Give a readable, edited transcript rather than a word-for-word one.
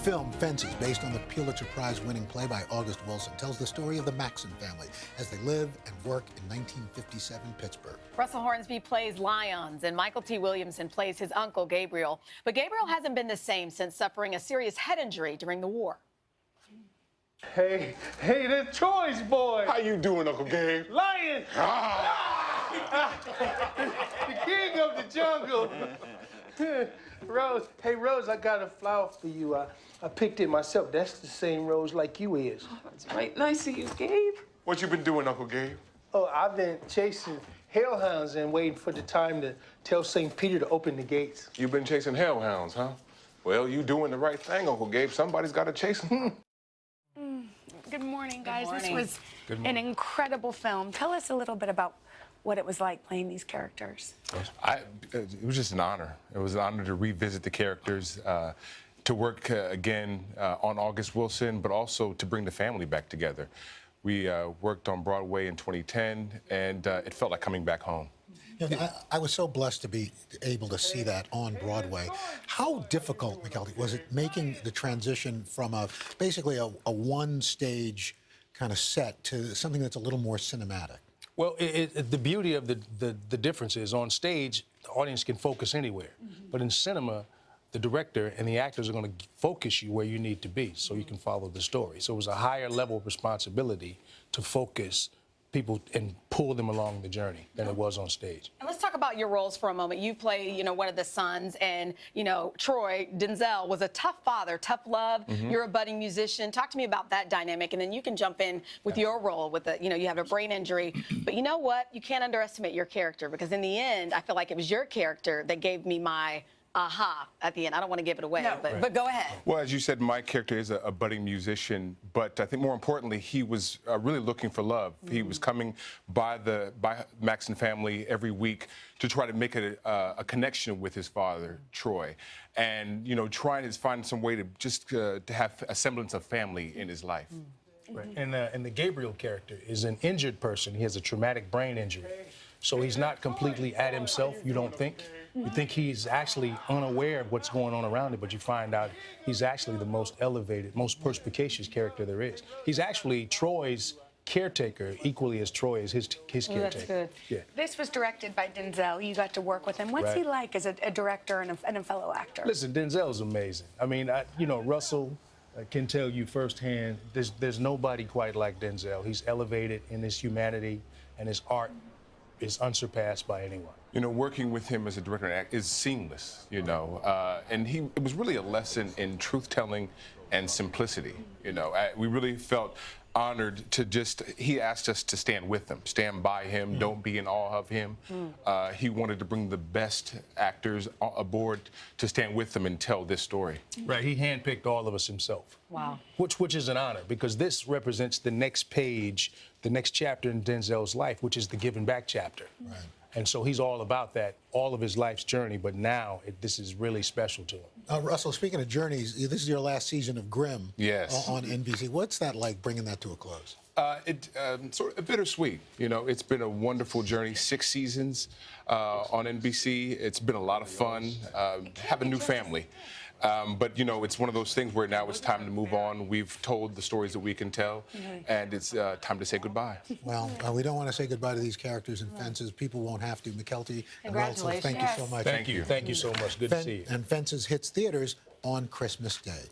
film Fences, based on the Pulitzer Prize-winning play by August Wilson, tells the story of the Maxson family as they live and work in 1957 Pittsburgh. Russell Hornsby plays Lyons, and Mykelti Williamson plays his uncle, Gabriel. But Gabriel hasn't been the same since suffering a serious head injury during the war. Hey, the Troy's boy. How you doing, Uncle Gabe? Lion. The king of the jungle. Rose, hey, Rose, I got a flower for you. I picked it myself. That's the same rose like you is. Oh, that's right. Nice of you, Gabe. What you been doing, Uncle Gabe? Oh, I've been chasing hellhounds and waiting for the time to tell St. Peter to open the gates. You been chasing hellhounds, huh? Well, you doing the right thing, Uncle Gabe. Somebody's got to chase them. Good morning, guys. Good morning. This was an incredible film. Tell us a little bit about what it was like playing these characters. It was just an honor. It was an honor to revisit the characters, to work again on August Wilson, but also to bring the family back together. We worked on Broadway in 2010, and it felt like coming back home. You know, I was so blessed to be able to see that on Broadway. How difficult, Mykelti, was it making the transition from basically a one-stage kind of set to something that's a little more cinematic? Well, the beauty of the difference is on stage, the audience can focus anywhere. But in cinema, the director and the actors are going to focus you where you need to be so you can follow the story. So it was a higher level of responsibility to focus people and pull them along the journey than it was on stage. And let's talk about your roles for a moment. You play, one of the sons, and, Troy, Denzel, was a tough father, tough love. You're a budding musician. Talk to me about that dynamic, and then you can jump in with your role with you have a brain injury. But you know what? You can't underestimate your character, because in the end, I feel like it was your character that gave me my aha at the end. I don't want to give it away, but go ahead. Well, as you said, my character is a budding musician, but I think more importantly, he was really looking for love. He was coming by Maxson family every week to try to make a connection with his father, Troy, and trying to find some way to just to have a semblance of family in his life. Right. And the Gabriel character is an injured person. He has a traumatic brain injury. So he's not completely at himself, you don't think. You think he's actually unaware of what's going on around him, but you find out he's actually the most elevated, most perspicacious character there is. He's actually Troy's caretaker, equally as Troy is his caretaker. That's good. Yeah. This was directed by Denzel. You got to work with him. What's he like as a director and a fellow actor? Listen, Denzel's amazing. I mean, Russell can tell you firsthand, there's nobody quite like Denzel. He's elevated in his humanity, and his art is unsurpassed by anyone. Working with him as a director and actor is seamless, and it was really a lesson in truth-telling and simplicity. We really felt honored to he asked us to stand with him, stand by him, don't be in awe of him. He wanted to bring the best actors aboard to stand with him and tell this story. Right, he handpicked all of us himself. Wow. Which is an honor, because this represents the next page, the next chapter in Denzel's life, which is the giving back chapter. Right. And so he's all about that, all of his life's journey, but now this is really special to him. Russell, speaking of journeys, this is your last season of Grimm on NBC. What's that like, bringing that to a close? Sort of bittersweet. It's been a wonderful journey, 6 seasons on NBC. It's been a lot of fun. Have a new family. But, it's one of those things where now it's time to move on. We've told the stories that we can tell, and it's time to say goodbye. Well, we don't want to say goodbye to these characters in Fences. People won't have to. Mykelti and Russell, thank you so much. Thank you so much. Good to see you. And Fences hits theaters on Christmas Day.